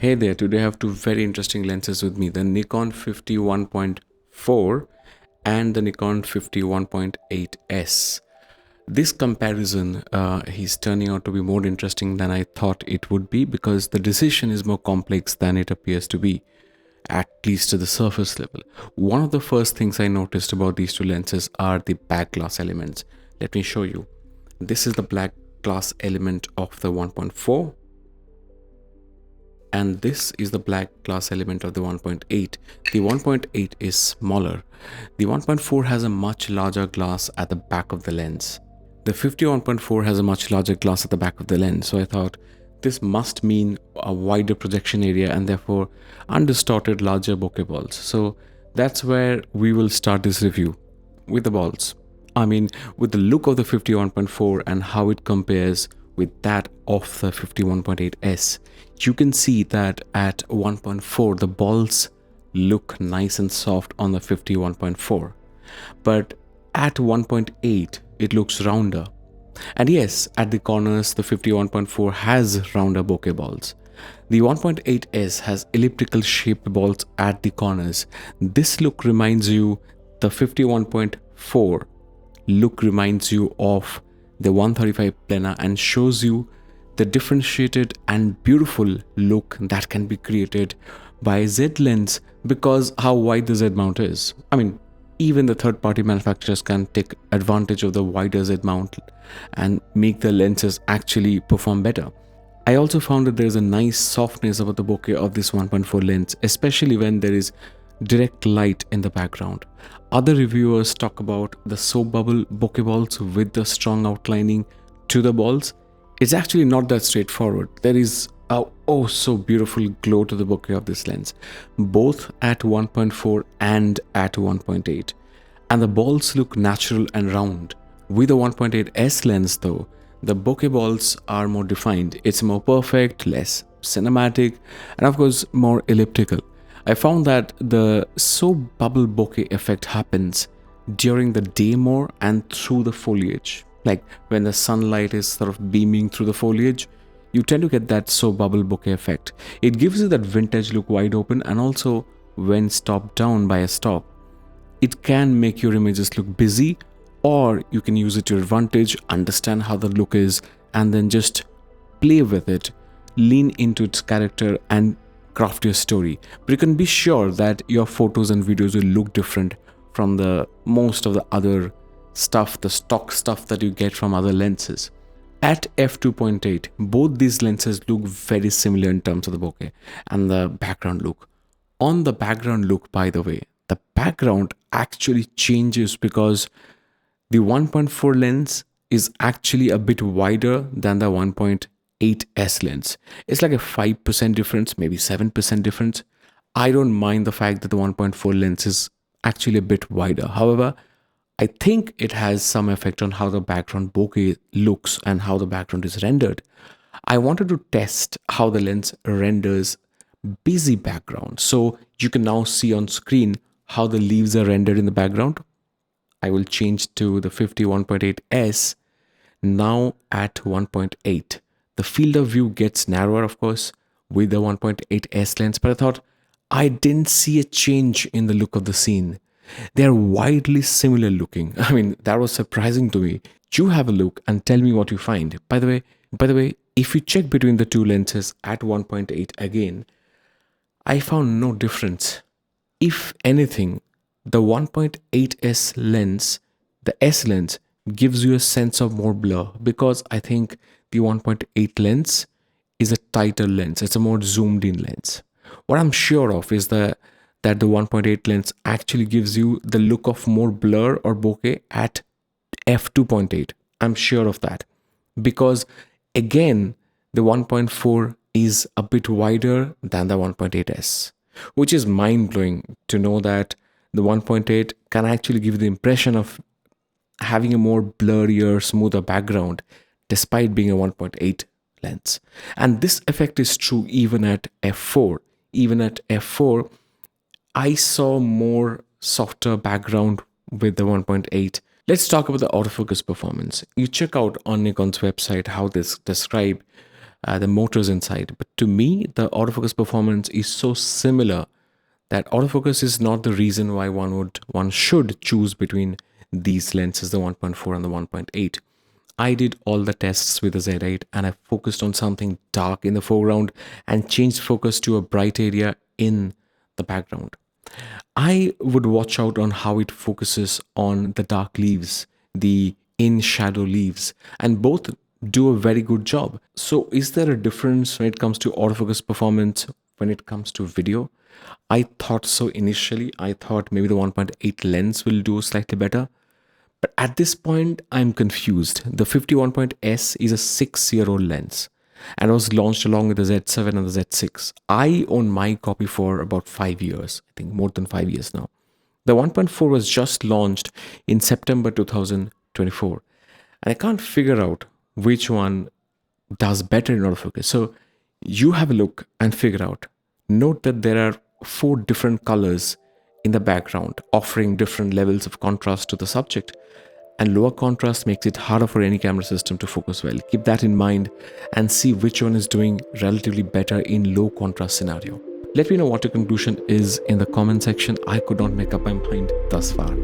Hey there, today I have two very interesting lenses with me, the Nikon 51.4 and the Nikon 51.8S. This comparison is turning out to be more interesting than I thought it would be because the decision is more complex than it appears to be, at least to the surface level. One of the first things I noticed about these two lenses are the back glass elements. Let me show you. This is the black glass element of the 1.4, and this is the black glass element of the 1.8. The 1.8 is smaller. The 1.4 has a much larger glass at the back of the lens. The 51.4 has a much larger glass at the back of the lens, so I thought this must mean a wider projection area and therefore undistorted larger bokeh balls. So that's where we will start this review, with the balls. I mean, with the look of the 51.4 and how it compares with that of the 51.8S. You can see that at 1.4 the balls look nice and soft on the 51.4, but at 1.8 it looks rounder. And yes, at the corners the 51.4 has rounder bokeh balls. The 1.8S has elliptical shaped balls at the corners. This look reminds you, the 51.4 look reminds you of the 135 plena and shows you the differentiated and beautiful look that can be created by Z lens because how wide the Z mount is. I mean, even the third-party manufacturers can take advantage of the wider Z mount and make the lenses actually perform better. I also found that there is a nice softness about the bokeh of this 1.4 lens, especially when there is direct light in the background. Other reviewers talk about the soap bubble bokeh balls with the strong outlining to the balls. It's actually not that straightforward. There is a oh so beautiful glow to the bokeh of this lens, both at 1.4 and at 1.8. And the balls look natural and round. With the 1.8S lens though, the bokeh balls are more defined. It's more perfect, less cinematic, and of course more elliptical. I found that the soap bubble bokeh effect happens during the day more and through the foliage. Like when the sunlight is sort of beaming through the foliage, you tend to get that soap bubble bokeh effect. It gives you that vintage look wide open, and also when stopped down by a stop, it can make your images look busy, or you can use it to your advantage, understand how the look is, and then just play with it, lean into its character and craft your story. But you can be sure that your photos and videos will look different from the most of the other stuff, the stock stuff that you get from other lenses. At f2.8, both these lenses look very similar in terms of the bokeh and the background look. On the background look, by the way, the background actually changes because the 1.4 lens is actually a bit wider than the 1.8S lens. It's like a 5% difference, maybe 7% difference. I don't mind the fact that the 1.4 lens is actually a bit wider. However, I think it has some effect on how the background bokeh looks and how the background is rendered. I wanted to test how the lens renders busy background. So you can now see on screen how the leaves are rendered in the background. I will change to the 51.8S now at 1.8. The field of view gets narrower, of course, with the 1.8S lens, but I thought I didn't see a change in the look of the scene. They are widely similar looking. I mean, that was surprising to me. You have a look and tell me what you find. By the way, if you check between the two lenses at 1.8 again, I found no difference. If anything, the 1.8S lens, the S lens, gives you a sense of more blur because I think the 1.8 lens is a tighter lens. It's a more zoomed in lens. What I'm sure of is that the 1.8 lens actually gives you the look of more blur or bokeh at f2.8. I'm sure of that because again, the 1.4 is a bit wider than the 1.8S, which is mind-blowing to know that the 1.8 can actually give you the impression of having a more blurrier, smoother background despite being a 1.8 lens. And this effect is true even at f4. Even at f4, I saw more softer background with the 1.8. Let's talk about the autofocus performance. You check out on Nikon's website how this describe the motors inside. But to me, the autofocus performance is so similar that autofocus is not the reason why one should choose between these lenses, the 1.4 and the 1.8. I did all the tests with the Z8 and I focused on something dark in the foreground and changed focus to a bright area in the background. I would watch out on how it focuses on the dark leaves, the in shadow leaves, and both do a very good job. So, is there a difference when it comes to autofocus performance when it comes to video? I thought so initially. I thought maybe the 1.8 lens will do slightly better. But at this point, I'm confused. The 51.S is a 6-year-old lens and was launched along with the Z7 and the Z6. I own my copy for about 5 years, I think more than 5 years now. The 1.4 was just launched in September 2024, and I can't figure out which one does better in autofocus. So you have a look and figure out. Note that there are 4 different colors in the background, offering different levels of contrast to the subject. And lower contrast makes it harder for any camera system to focus well. Keep that in mind and see which one is doing relatively better in low contrast scenario. Let me know what your conclusion is in the comment section. I could not make up my mind thus far.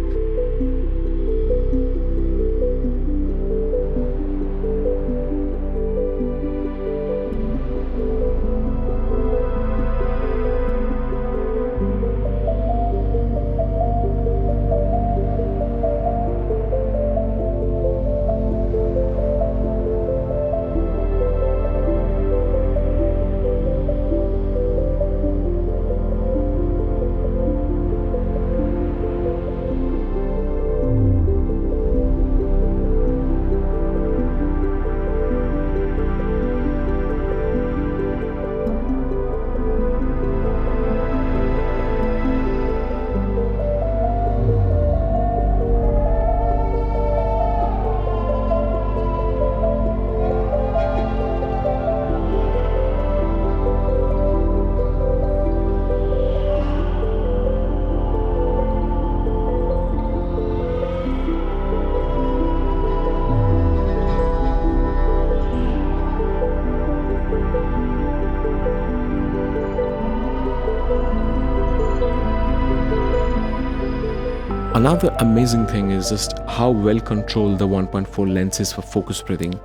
Another amazing thing is just how well controlled the 1.4 lens is for focus breathing.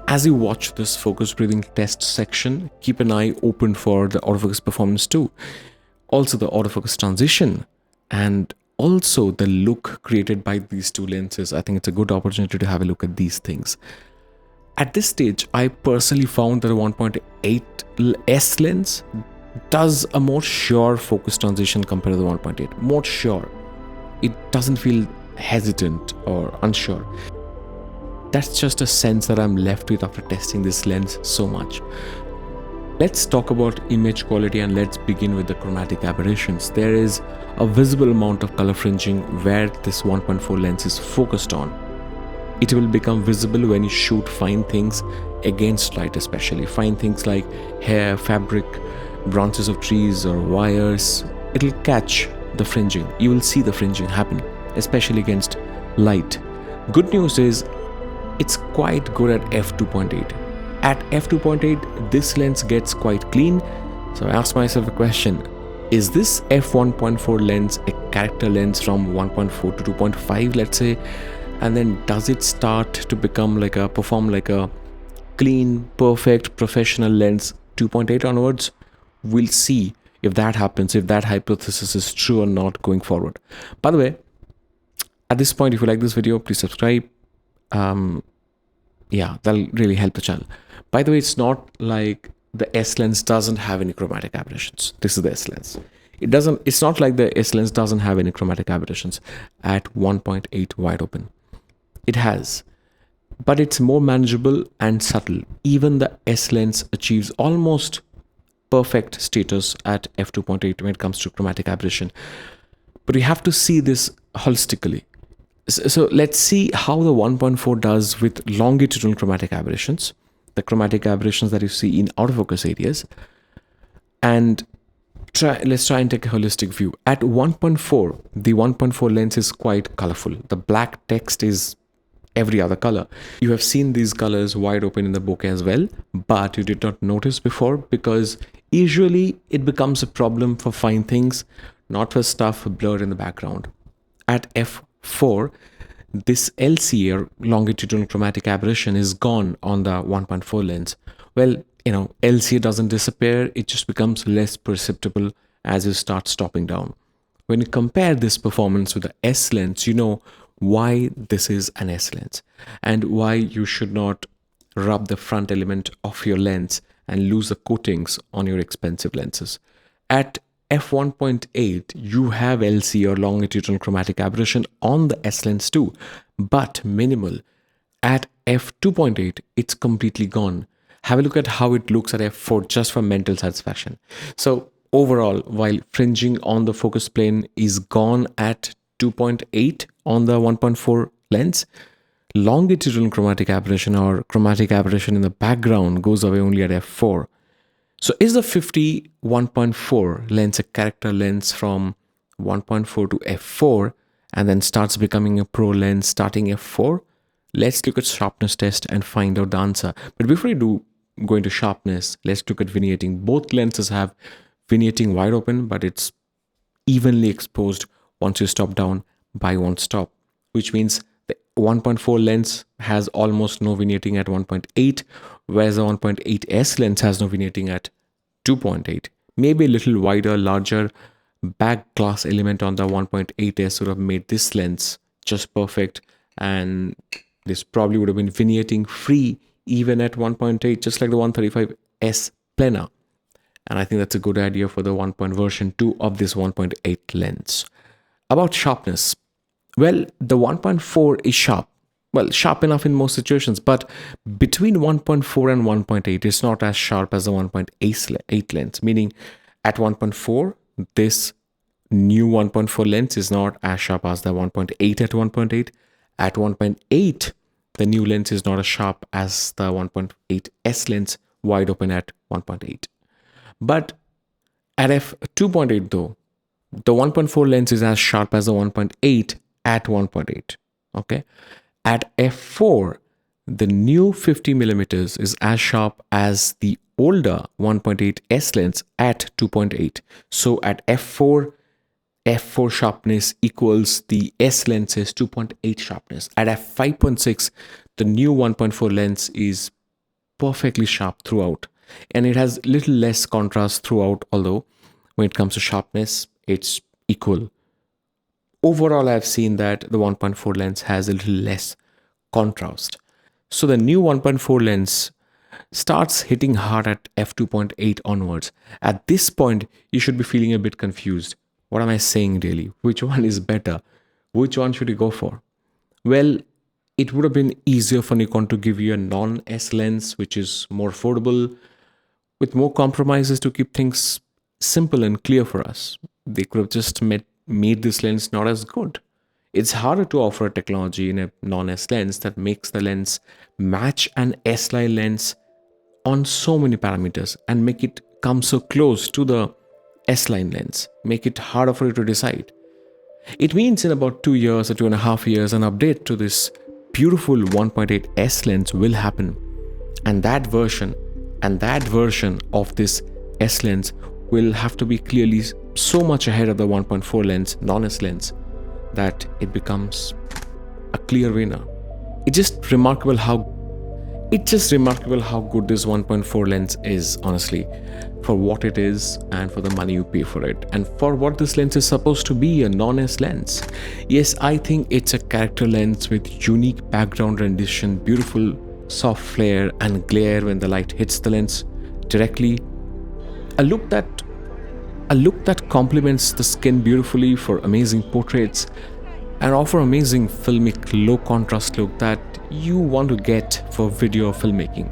As you watch this focus breathing test section, keep an eye open for the autofocus performance too. Also the autofocus transition and also the look created by these two lenses. I think it's a good opportunity to have a look at these things. At this stage, I personally found that the 1.8S lens does a more sure focus transition compared to the 1.8. More sure. It doesn't feel hesitant or unsure. That's just a sense that I'm left with after testing this lens so much. Let's talk about image quality and let's begin with the chromatic aberrations. There is a visible amount of color fringing where this 1.4 lens is focused on. It will become visible when you shoot fine things against light, especially fine things like hair, fabric, branches of trees or wires. It'll catch the fringing. You will see the fringing happen, especially against light. Good news is it's quite good at f2.8. At f2.8, this lens gets quite clean. So I asked myself a question: is this f1.4 lens a character lens from 1.4 to 2.5, let's say? And then does it start to perform like a clean, perfect, professional lens 2.8 onwards? We'll see if that happens, if that hypothesis is true or not going forward. By the way, at this point, if you like this video, please subscribe. Yeah, that'll really help the channel. By the way, it's not like the S lens doesn't have any chromatic aberrations. This is the S lens. It's not like the S lens doesn't have any chromatic aberrations at 1.8 wide open. It has, but it's more manageable and subtle. Even the S lens achieves almost perfect status at f2.8 when it comes to chromatic aberration. But we have to see this holistically. So let's see how the 1.4 does with longitudinal chromatic aberrations, the chromatic aberrations that you see in autofocus areas. And let's try and take a holistic view. At 1.4, the 1.4 lens is quite colorful. The black text is every other color. You have seen these colors wide open in the bokeh as well, but you did not notice before because usually it becomes a problem for fine things, not for stuff blurred in the background. At f4, this LCA or longitudinal chromatic aberration is gone on the 1.4 lens. Well, LCA doesn't disappear, it just becomes less perceptible as you start stopping down. When you compare this performance with the S lens, you know why this is an S lens and why you should not rub the front element of your lens and lose the coatings on your expensive lenses. At f1.8, you have LC or longitudinal chromatic aberration on the S lens too, but minimal. At f2.8, it's completely gone. Have a look at how it looks at f4 just for mental satisfaction. So overall, while fringing on the focus plane is gone at 2.8 on the 1.4 lens, longitudinal chromatic aberration or chromatic aberration in the background goes away only at f4. So is the 1.4 lens a character lens from 1.4 to f4 and then starts becoming a pro lens starting f4? Let's look at sharpness test and find out the answer. But before we do go into sharpness, let's look at vignetting. Both lenses have vignetting wide open, but it's evenly exposed once you stop down by one stop, which means the 1.4 lens has almost no vignetting at 1.8, whereas the 1.8S lens has no vignetting at 2.8. Maybe a little wider, larger back glass element on the 1.8S would have made this lens just perfect, and this probably would have been vignetting free even at 1.8, just like the 135S Plena. And I think that's a good idea for the 1. Version 2 of this 1.8 lens. About sharpness. Well, the 1.4 is sharp. Well, sharp enough in most situations, but between 1.4 and 1.8, it's not as sharp as the 1.8 lens, meaning at 1.4, this new 1.4 lens is not as sharp as the 1.8 at 1.8. At 1.8, the new lens is not as sharp as the 1.8S lens wide open at 1.8. But at f2.8 though, the 1.4 lens is as sharp as the 1.8 at 1.8. Okay. At f4, the new 50 millimeters is as sharp as the older 1.8S lens at 2.8. So at f4 sharpness equals the S lens's 2.8 sharpness. At f5.6, the new 1.4 lens is perfectly sharp throughout, and it has little less contrast throughout, although when it comes to sharpness, it's equal. Overall, I've seen that the 1.4 lens has a little less contrast. So the new 1.4 lens starts hitting hard at f2.8 onwards. At this point, you should be feeling a bit confused. What am I saying really? Which one is better? Which one should you go for? Well, it would have been easier for Nikon to give you a non-S lens, which is more affordable, with more compromises to keep things simple and clear for us. They could have just made this lens not as good. It's harder to offer a technology in a non-S lens that makes the lens match an S-line lens on so many parameters and make it come so close to the S-line lens, make it harder for you to decide. It means in about 2 years or 2.5 years, an update to this beautiful 1.8S lens will happen. And that version of this S lens will have to be clearly so much ahead of the 1.4 lens, non-S lens, that it becomes a clear winner. It's just remarkable how good this 1.4 lens is, honestly, for what it is and for the money you pay for it and for what this lens is supposed to be, a non-S lens. Yes, I think it's a character lens with unique background rendition, beautiful soft flare and glare when the light hits the lens directly. A look that complements the skin beautifully for amazing portraits and offer amazing filmic low contrast look that you want to get for video filmmaking.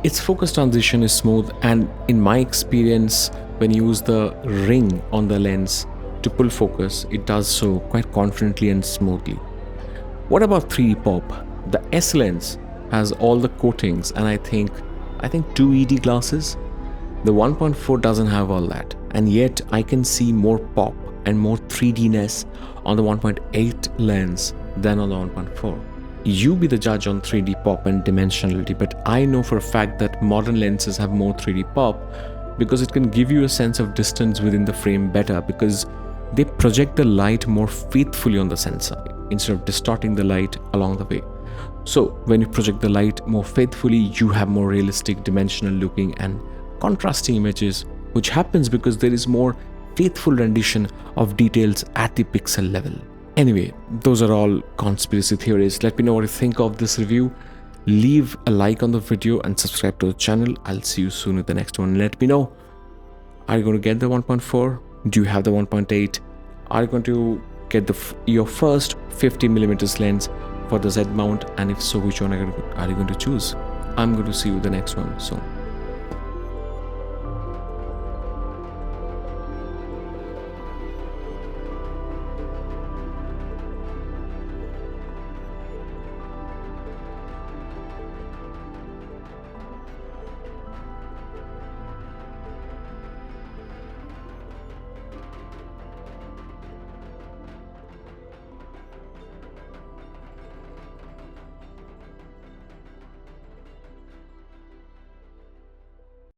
Its focus transition is smooth, and in my experience, when you use the ring on the lens to pull focus, it does so quite confidently and smoothly. What about 3D pop? The S lens has all the coatings and I think 2 ED glasses. The 1.4 doesn't have all that, and yet I can see more pop and more 3Dness on the 1.8 lens than on the 1.4. You be the judge on 3D pop and dimensionality, but I know for a fact that modern lenses have more 3D pop because it can give you a sense of distance within the frame better, because they project the light more faithfully on the sensor instead of distorting the light along the way. So when you project the light more faithfully, you have more realistic, dimensional looking and contrasting images, which happens because there is more faithful rendition of details at the pixel level. Anyway, those are all conspiracy theories. Let me know what you think of this review. Leave a like on the video and subscribe to the channel. I'll see you soon with the next one. Let me know, are you going to get the 1.4? Do you have the 1.8? Are you going to get your first 50mm lens for the Z mount? And if so, which one are you going to choose? I'm going to see you in the next one soon.